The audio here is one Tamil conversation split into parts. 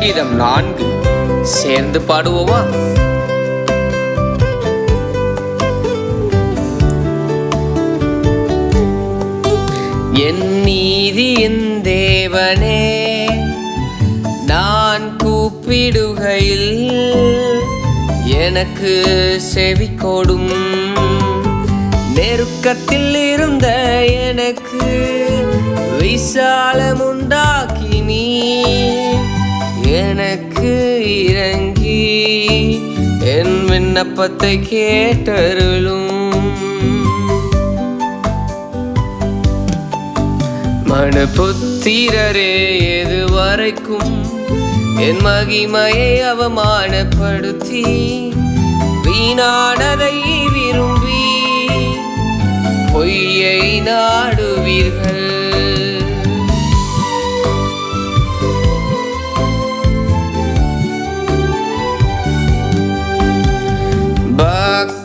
சங்கீதம் 4 சேர்ந்து பாடுவோமா? என் நீதியின் தேவனே, நான் கூப்பிடுகையில் எனக்கு செவி கொடும். நெருக்கத்தில் இருந்த எனக்கு விசாலம் உண்டாக்கி நீ எனக்கு இறங்கி என் விண்ணப்பத்தை கேட்டருளும். மனபுத்திரரே, எதுவரைக்கும் என் மகிமையை அவமானப்படுத்தி வீணானதை விரும்பி பொய்யை நாடுவீர்கள்?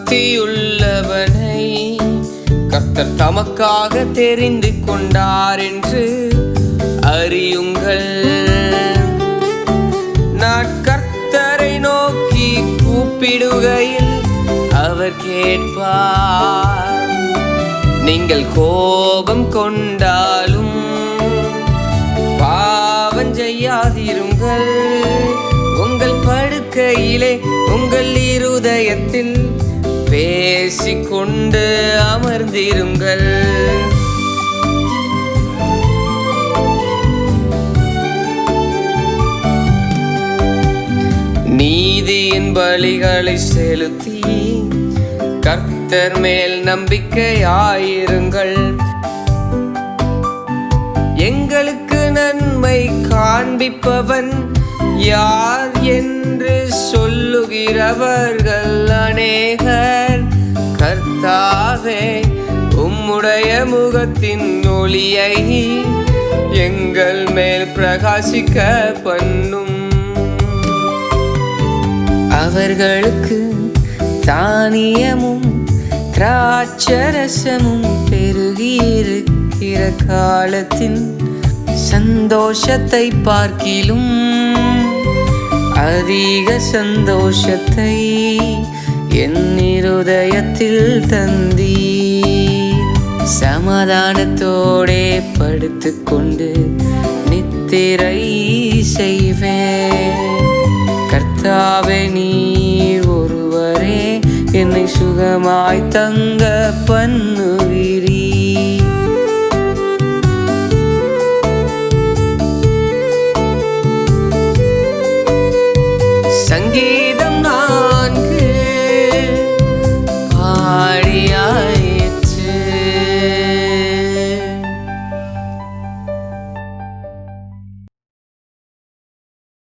பக்தியுள்ளவனை கர்த்தர் தமக்காக தெரிந்து கொண்டார் என்று அறியுங்கள். நான் கர்த்தரை நோக்கி கூப்பிடுகையில் அவர் கேட்பார். நீங்கள் கோபம் கொண்டாலும் பாவம் செய்யாதிருங்கள். உங்கள் படுக்கையிலே உங்கள் இருதயத்தில் பேசிக்கொண்டு அமர்ந்திருங்கள். நீதியின் பலிகளை செலுத்தி கர்த்தர் மேல் நம்பிக்கையாயிருங்கள். எங்களுக்கு நன்மை காண்பிப்பவன் யார் என்று சொல்லுகிறவர்கள் அநேகர். கர்த்தாவே, உம்முடைய முகத்தின் ஒளியை எங்கள் மேல் பிரகாசிக்க பண்ணும். அவர்களுக்கு தானியமும் திராட்சரசமும் பெருகியிருக்கிற காலத்தின் சந்தோஷத்தை பார்க்கிலும் அதிக சந்தோஷத்தை என் இருதயத்தில் தந்தீ. சமாதானத்தோடே படுத்துக்கொண்டு நித்திரை செய்வேன். கர்த்தாவே, நீர் ஒருவரே என்னை சுகமாய் தங்க பண்ணுவீரீர்.